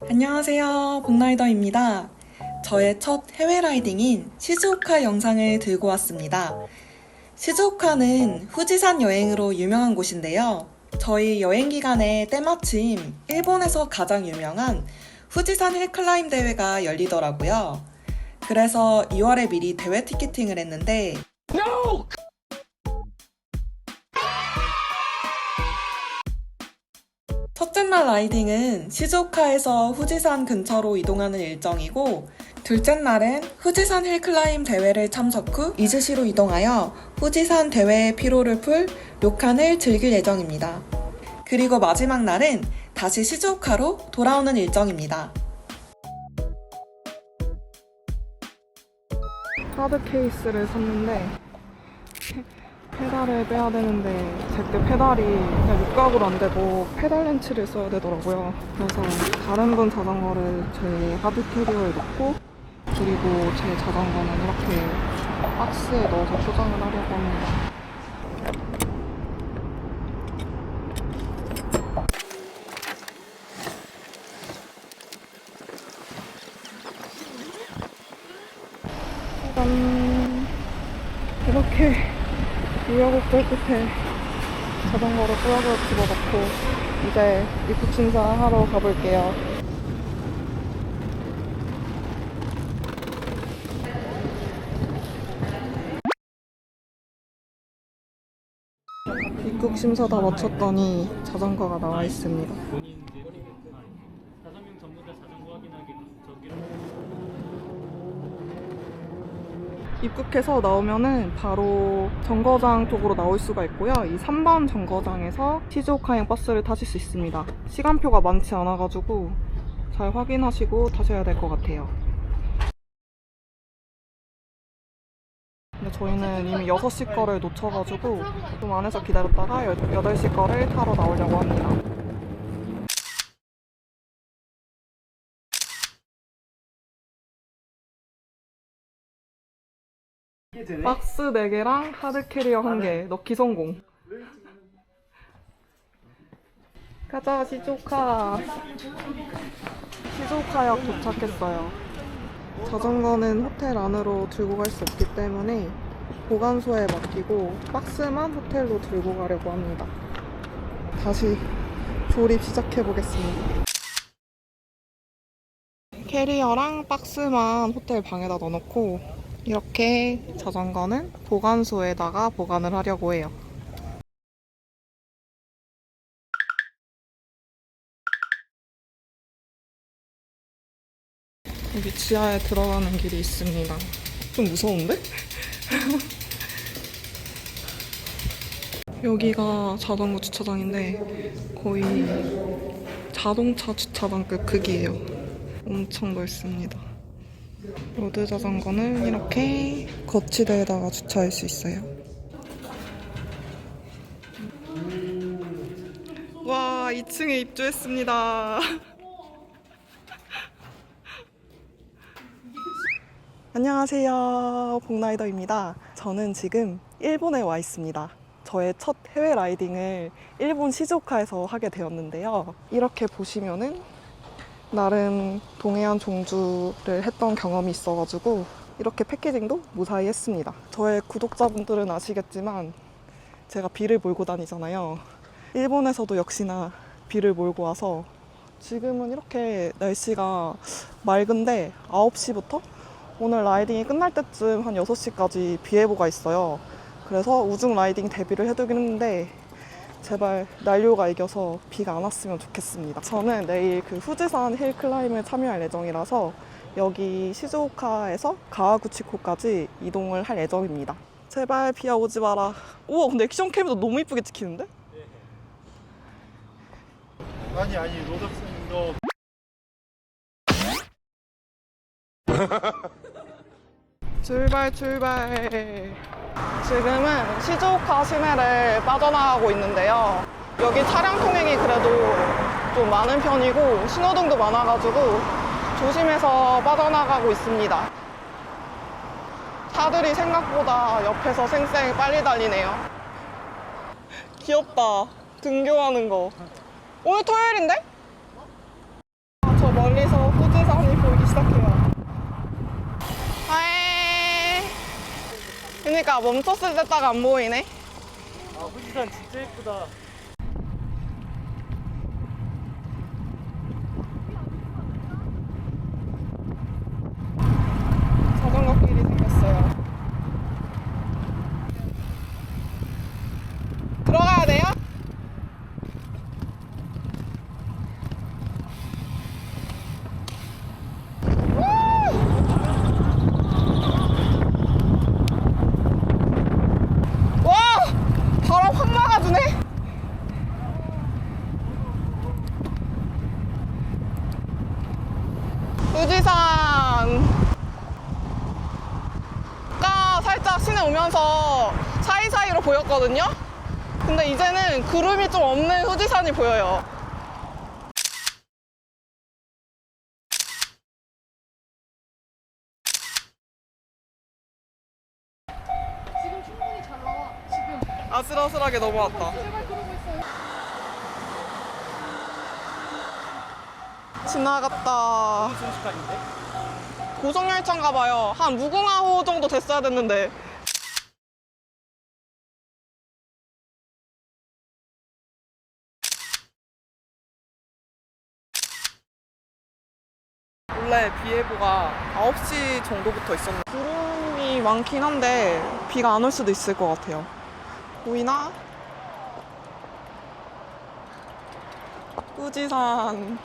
안녕하세요, 복라이더입니다. 저의 첫 해외 라이딩인 시즈오카 영상을 들고 왔습니다. 시즈오카는 후지산 여행으로 유명한 곳인데요. 저희 여행 기간에 때마침 일본에서 가장 유명한 후지산 힐클라임 대회가 열리더라고요. 그래서 2월에 미리 대회 티켓팅을 했는데 No! 첫째 날 라이딩은 시즈오카에서 후지산 근처로 이동하는 일정이고, 둘째 날은 후지산 힐클라임 대회를 참석 후 이즈시로 이동하여 후지산 대회의 피로를 풀 료칸을 즐길 예정입니다. 그리고 마지막 날은 다시 시즈오카로 돌아오는 일정입니다. 카드 케이스를 샀는데 페달을 빼야 되는데 제때 페달이 그냥 육각으로 안 되고 페달 렌치를 써야 되더라고요. 그래서 다른 분 자전거를 제 하드 캐리어에 넣고, 그리고 제 자전거는 이렇게 박스에 넣어서 포장을 하려고 합니다. 짠! 이렇게 우여곡절 끝에 자전거를 꾸역꾸역 집어넣고 이제 입국 심사하러 가볼게요. 입국 심사 다 마쳤더니 자전거가 나와 있습니다. 입국해서 나오면은 바로 정거장 쪽으로 나올 수가 있고요. 이 3번 정거장에서 시즈오카행 버스를 타실 수 있습니다. 시간표가 많지 않아가지고 잘 확인하시고 타셔야 될 것 같아요. 근데 저희는 이미 6시 거를 놓쳐가지고 좀 안에서 기다렸다가 8시 거를 타러 나오려고 합니다. 박스 4개랑 하드캐리어 1개 넣기 성공. 가자, 시즈오카. 시즈오카역 도착했어요. 자전거는 호텔 안으로 들고 갈 수 없기 때문에 보관소에 맡기고 박스만 호텔로 들고 가려고 합니다. 다시 조립 시작해 보겠습니다. 캐리어랑 박스만 호텔 방에다 넣어놓고 이렇게 자전거는 보관소에다가 보관을 하려고 해요. 여기 지하에 들어가는 길이 있습니다. 좀 무서운데? 여기가 자전거 주차장인데 거의 자동차 주차장급 크기예요. 엄청 넓습니다. 로드 자전거는 이렇게 거치대에다가 주차할 수 있어요. 와, 2층에 입주했습니다. 안녕하세요, 복라이더입니다. 저는 지금 일본에 와 있습니다. 저의 첫 해외 라이딩을 일본 시즈오카에서 하게 되었는데요. 이렇게 보시면은 나름 동해안 종주를 했던 경험이 있어가지고 이렇게 패키징도 무사히 했습니다. 저의 구독자분들은 아시겠지만 제가 비를 몰고 다니잖아요. 일본에서도 역시나 비를 몰고 와서 지금은 이렇게 날씨가 맑은데 9시부터 오늘 라이딩이 끝날 때쯤 한 6시까지 비 예보가 있어요. 그래서 우중 라이딩 대비를 해두긴 했는데 제발 난료가 이겨서 비가 안 왔으면 좋겠습니다. 저는 내일 그 후지산 힐 클라임을 참여할 예정이라서 여기 시즈오카에서 가와구치코까지 이동을 할 예정입니다. 제발 비야 오지 마라. 우와, 근데 액션캠도 너무 이쁘게 찍히는데? 아니 로덕스님도 출발. 지금은 시즈오카 시내를 빠져나가고 있는데요. 여기 차량 통행이 그래도 좀 많은 편이고 신호등도 많아가지고 조심해서 빠져나가고 있습니다. 차들이 생각보다 옆에서 쌩쌩 빨리 달리네요. 귀엽다. 등교하는 거. 오늘 토요일인데? 저 멀리 여기서 후지산이 보이기 시작해요. 하이. 그러니까 멈췄을 때 딱 안 보이네. 아, 후지산 진짜 예쁘다. 자전거 길이 생겼어요. 들어가야 돼요? 와! 바람 확 막아주네? 후지산 가 살짝 시내 오면서 사이사이로 보였거든요? 근데 이제는 구름이 좀 없는 후지산이 보여요. 지금 충분히 잘 나와. 지금 아슬아슬하게 넘어왔다. 제발 그러고 있어요. 지나갔다. 순식간인데? 고속열차인가 봐요. 한 무궁화호 정도 됐어야 됐는데. 원래 비 예보가 9시 정도부터 있었는데 구름이 많긴 한데 비가 안 올 수도 있을 것 같아요. 보이나? 후지산.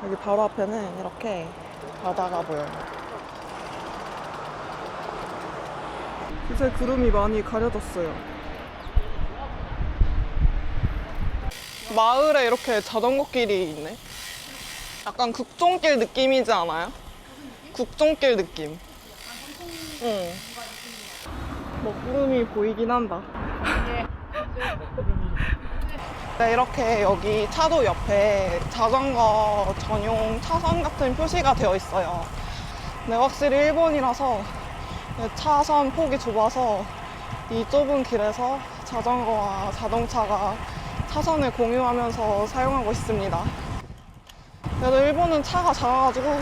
여기 바로 앞에는 이렇게 바다가 보여요. 이제 구름이 많이 가려졌어요. 마을에 이렇게 자전거 길이 있네. 약간 국종길 느낌이지 않아요? 국종길 느낌. 응. 먹구름이 보이긴 한다. 네, 이렇게 여기 차도 옆에 자전거 전용 차선 같은 표시가 되어 있어요. 근데 확실히 일본이라서 차선 폭이 좁아서 이 좁은 길에서 자전거와 자동차가 차선을 공유하면서 사용하고 있습니다. 그래도 일본은 차가 작아가지고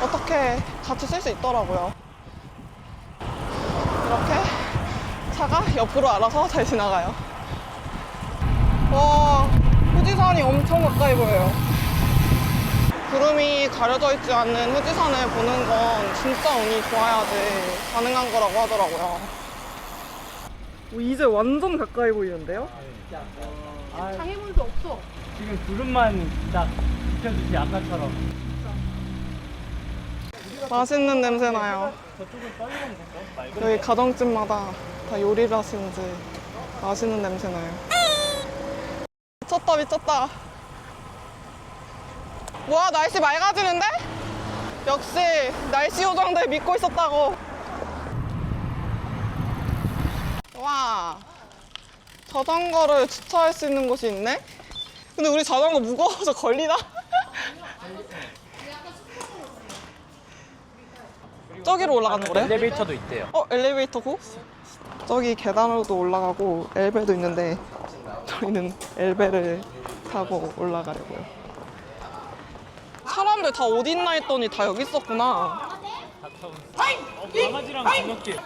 어떻게 같이 쓸 수 있더라고요. 이렇게 차가 옆으로 알아서 잘 지나가요. 와, 후지산이 엄청 가까이 보여요. 구름이 가려져 있지 않는 후지산을 보는 건 진짜 운이 좋아야지 가능한 거라고 하더라고요. 이제 완전 가까이 보이는데요? 장애물도 없어. 지금 구름만 딱 비춰주지, 아까처럼. 맛있는 냄새 나요. 저쪽은 떨리면 될까? 맑은 여기 가정집마다 다 요리를 하시는지 맛있는 냄새 나요. 미쳤다 미쳤다. 뭐야, 날씨 맑아지는데? 역시 날씨 요정들 믿고 있었다고. 와, 자전거를 주차할 수 있는 곳이 있네? 근데 우리 자전거 무거워서 걸리나? 저기로 올라가는 거래요? 엘리베이터도 있대요. 엘리베이터고? 저기 계단으로도 올라가고 엘베도 있는데 저희는 엘베를 타고 올라가려고요. 사람들 다 어디 있나 했더니 다 여기 있었구나. 강아지랑 건너길.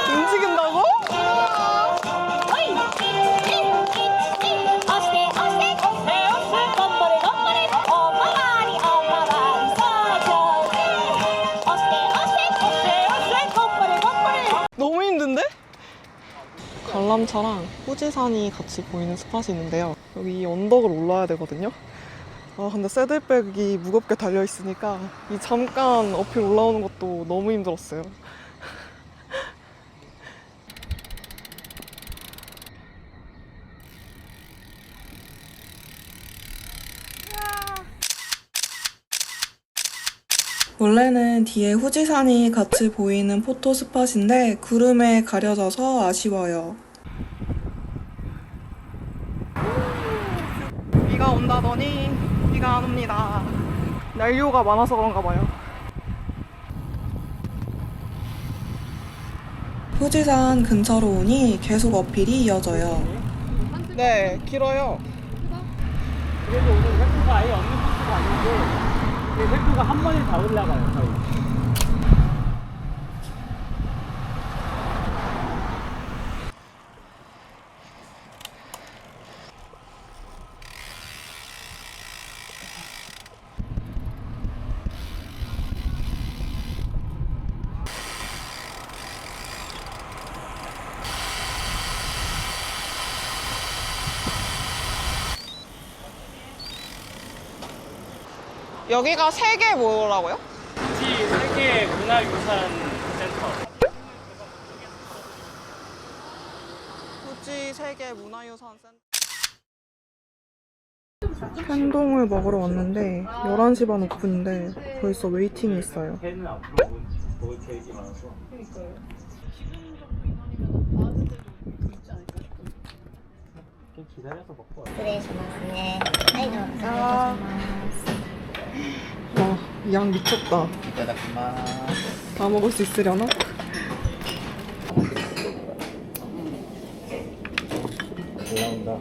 움직인다고? 너무 힘든데? 관람차랑 후지산이 같이 보이는 스팟이 있는데요. 여기 이 언덕을 올라야 되거든요. 근데 새들백이 무겁게 달려있으니까 이 잠깐 어필 올라오는 것도 너무 힘들었어요. 원래는 뒤에 후지산이 같이 보이는 포토 스팟인데 구름에 가려져서 아쉬워요. 비가 온다더니 비가 안 옵니다. 난류가 많아서 그런가 봐요. 후지산 근처로 오니 계속 어필이 이어져요. 네, 길어요. 그래도 오늘 획도가 아예 없는 코스가 아닌데 이게 획도가 한 번에 다 올라가요 거의. 여기가 세계 뭐라고요? 후지 세계 문화유산 센터. 후지 세계 문화유산 센터. 현동을 먹으러 왔는데 11시 반 오픈인데 벌써 웨이팅이 있어요. 배는 앞으로 먹을 계획이 많아서. 좀 기다려서 먹고 와요. 失礼しますね。はい、どうぞお願いします。 와, 이 양 미쳤다. いただきます。 다 먹을 수 있으려나? 올라온다.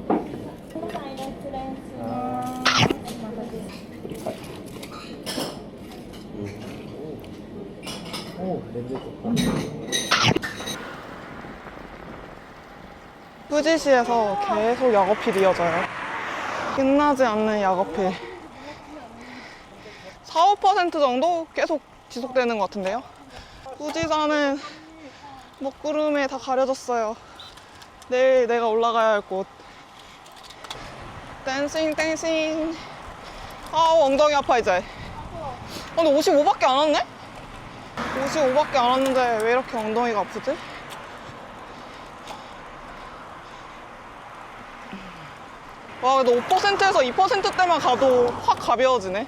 오, 냄새 좋다. 후지시에서 계속 약어필 이어져요. 끝나지 않는 약어필. 4, 5% 정도 계속 지속되는 것 같은데요. 후지산은 먹구름에 다 가려졌어요. 내일 내가 올라가야 할 곳. 댄싱 댄싱. 아, 엉덩이 아파 이제. 근데 55밖에 안 왔네? 55밖에 안 왔는데 왜 이렇게 엉덩이가 아프지? 와, 근데 5%에서 2%대만 가도 확 가벼워지네.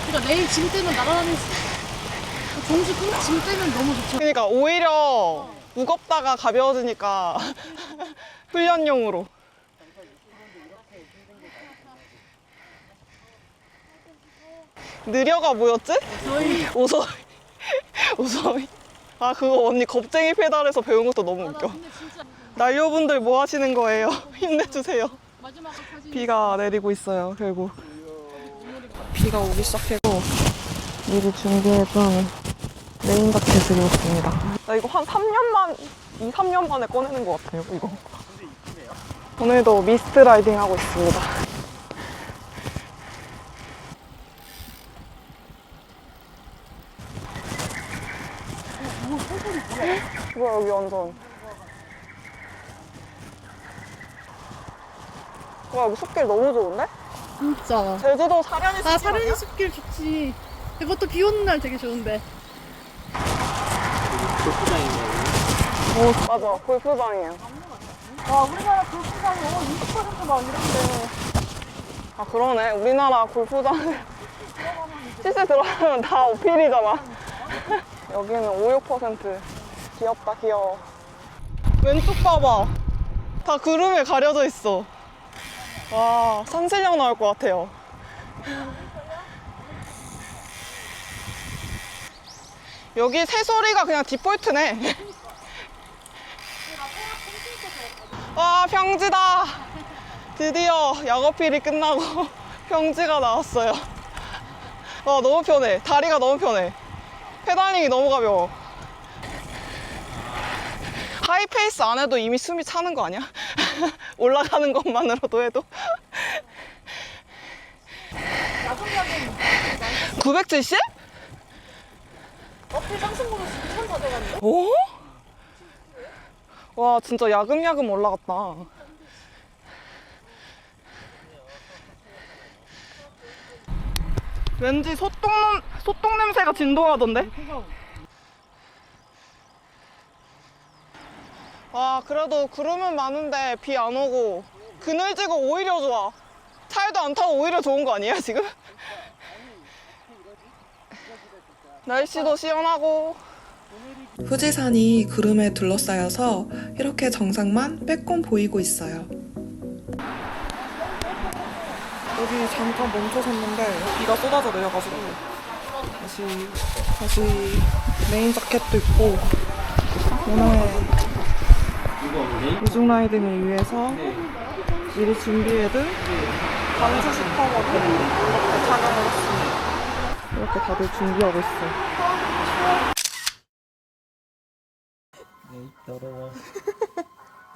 그러니까 내일 짐 떼면 날아다닐 수 있어. 정시 끊고 짐 떼면 너무 좋죠. 그러니까 오히려 무겁다가 가벼워지니까 훈련용으로. 느려가 뭐였지? 오소이. 오소이. 아, 그거 언니 겁쟁이 페달에서 배운 것도 너무 웃겨. 근데 진짜 난료분들 뭐 하시는 거예요? 힘내주세요. 마지막 사진 비가 내리고 있어요, 결국. 비가 오기 시작했고 미리 준비해둔 레인 자켓을 입었습니다. 나 이거 한 2, 3년 만에 꺼내는 것 같아요, 이거. 오늘도 미스트 라이딩 하고 있습니다. 뭐야, 여기 완전. 와, 여기 숲길 너무 좋은데? 진짜. 제주도 사려니 숲길 아, 사려니 아니야? 숲길 좋지. 그것도 비 오는 날 되게 좋은데. 오, 맞아. 골프장이에요. 와, 우리나라 골프장이 20%만 이런데. 아, 그러네. 우리나라 골프장을 시세 들어가면 다 어필이잖아. 여기는 5, 6%. 귀엽다, 귀여워. 왼쪽 봐봐. 다 구름에 가려져 있어. 와, 산신령 나올 것 같아요. 여기 새소리가 그냥 디폴트네. 와, 평지다. 드디어 약어필이 끝나고 평지가 나왔어요. 와, 너무 편해. 다리가 너무 편해. 페달링이 너무 가벼워. 하이페이스 안 해도 이미 숨이 차는 거 아니야? 올라가는 것만으로도 해도. 970? 어필 상승 보너스 2,400원이요? 오? 와, 진짜 야금야금 올라갔다. 왠지 소똥 냄새가 진동하던데? 와, 그래도 구름은 많은데 비 안 오고 그늘지고 오히려 좋아. 차에도 안 타고 오히려 좋은 거 아니에요, 지금? 날씨도 시원하고. 후지산이 구름에 둘러싸여서 이렇게 정상만 빼꼼 보이고 있어요. 여기 잠깐 멈춰섰는데 비가 쏟아져 내려가지고 다시 레인 자켓도 입고 오늘 이중 라이딩을 위해서 미리 준비해둔 반스 슈퍼버튼 이렇게 착용을 했습니다. 이렇게 다들 준비하고 있어. 에이 더러워.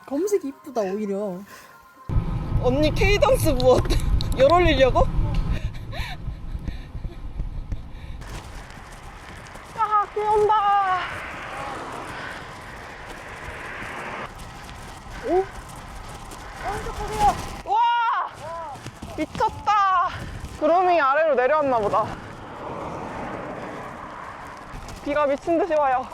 검색이 이쁘다 오히려. 언니 Kdan스 뭐 어때? 열 올리려고? 야, 비 온다. 오? 와! 미쳤다. 구름이 아래로 내려왔나 보다. 비가 미친 듯이 와요.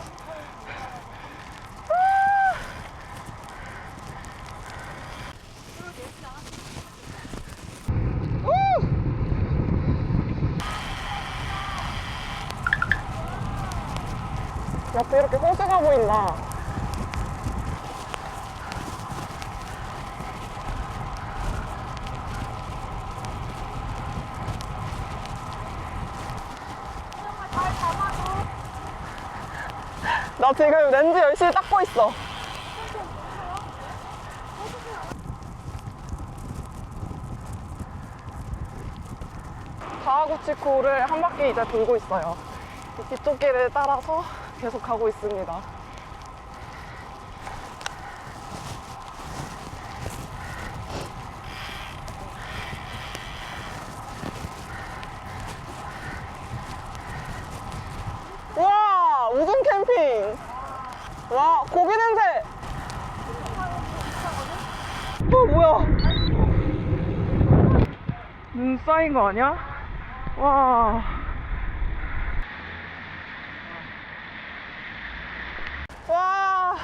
옆에 이렇게 호수가 보인다. 나 지금 렌즈 열심히 닦고 있어. 가와구치코를 한 바퀴 이제 돌고 있어요. 이 뒤쪽 길을 따라서 계속 가고 있습니다. 와, 우중 캠핑. 와, 고기 냄새. 뭐야? 눈 쌓인 거 아니야? 와. 와.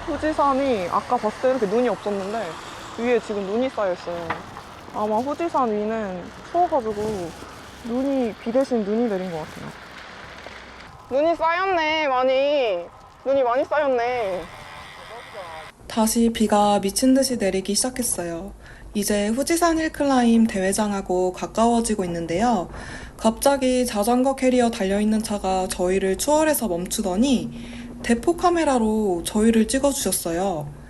후지산이 아까 봤을 때 이렇게 눈이 없었는데 위에 지금 눈이 쌓여 있어요. 아마 후지산 위는 추워가지고 비 대신 눈이 내린 것 같아요. 눈이 쌓였네, 많이. 눈이 많이 쌓였네. 다시 비가 미친 듯이 내리기 시작했어요. 이제 후지산 힐클라임 대회장하고 가까워지고 있는데요. 갑자기 자전거 캐리어 달려있는 차가 저희를 추월해서 멈추더니 대포 카메라로 저희를 찍어주셨어요.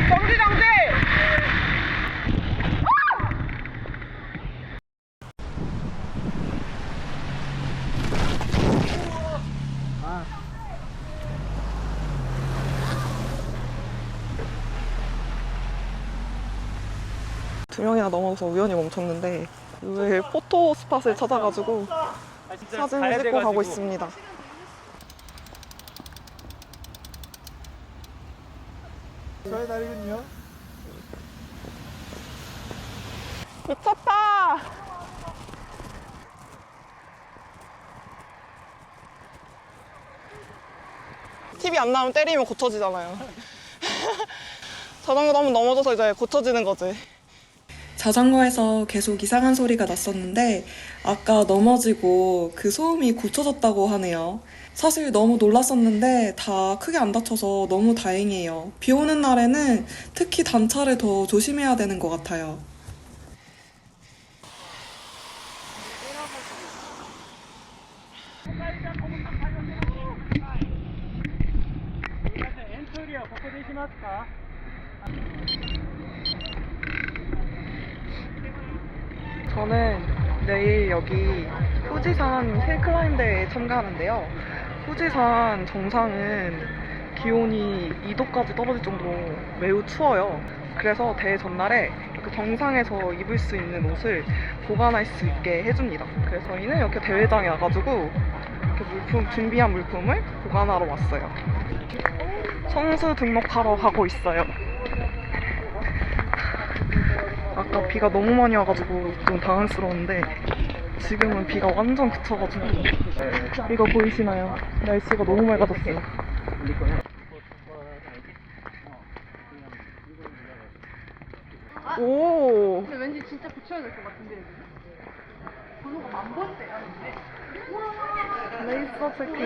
정지 정지! 두 명이나 넘어서 우연히 멈췄는데 왜 포토 스팟을 찾아가지고 사진을 찍고 가고 있습니다. 저의 날이군요. 미쳤다! TV 안 나오면 때리면 고쳐지잖아요. 자전거도 한번 넘어져서 이제 고쳐지는 거지. 자전거에서 계속 이상한 소리가 났었는데 아까 넘어지고 그 소음이 고쳐졌다고 하네요. 사실 너무 놀랐었는데 다 크게 안 다쳐서 너무 다행이에요. 비 오는 날에는 특히 단차를 더 조심해야 되는 것 같아요. 저는 내일 여기 후지산 힐클라임 대회에 참가하는데요. 후지산 정상은 기온이 2도까지 떨어질 정도로 매우 추워요. 그래서 대회 전날에 그 정상에서 입을 수 있는 옷을 보관할 수 있게 해줍니다. 그래서 저희는 이렇게 대회장에 와가지고 이렇게 준비한 물품을 보관하러 왔어요. 선수 등록하러 가고 있어요. 아까 비가 너무 많이 와가지고 좀 당황스러운데 지금은 비가 완전 그쳐가지고 이거 보이시나요? 날씨가 너무 맑아졌어요. 오. 근데 왠지 진짜 붙여야 될 것 같은데 여기. 번호가 10,000번대야 근데. 레이서 체킹.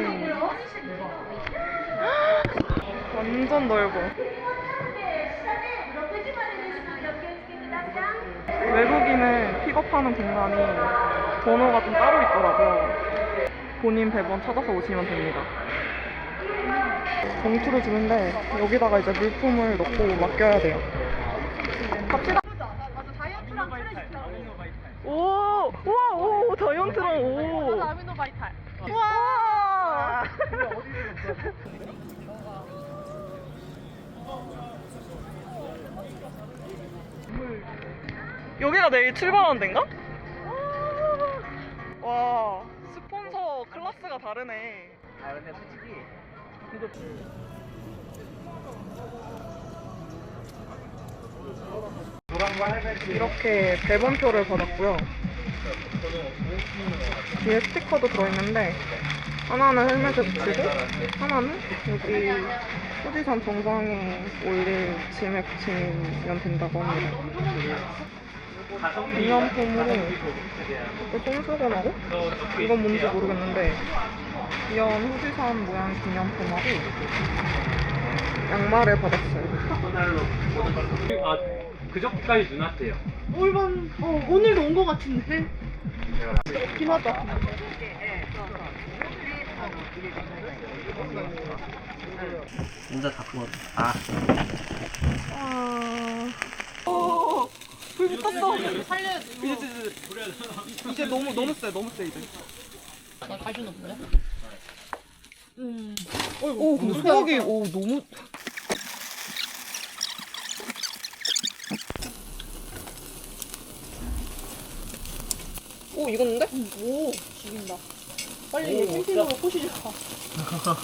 완전 넓어. 외국인을 픽업하는 공간이 번호가 좀 따로 있더라고요. 본인 배번 찾아서 오시면 됩니다. 봉투를 주는데 여기다가 이제 물품을 넣고 맡겨야 돼요. 갑시다. 맞아 다이어트랑 트레이닝. 오, 우와, 오, 자이언트랑 오. 맞아 아미노 바이탈. 우와. 여기가 내일 출발하는 데인가? 와, 스폰서 클래스가 다르네. 아 근데 솔직히 이렇게 배번표를 받았고요. 뒤에 스티커도 들어있는데 하나는 헬멧에 붙이고 하나는 여기 후지산 정상에 올릴 짐에 붙이면 된다고 합니다. 기념품으로 이렇게 손수건하고 이건 뭔지 모르겠는데 귀여운 후지산 모양 기념품하고 양말을 받았어요. 아 그저께까지 눈 왔대요. 오늘도 온 것 같은데. 긴 하다. 혼자 다 부었네. 아 불 붙었어. 살려야 돼. 이제 너무 세 이제. 갈수 없네. 오, 근데 소각이 너무. 오, 이건데? 오 죽인다. 빨리 캠핑으로 포시자.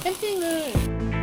캠핑을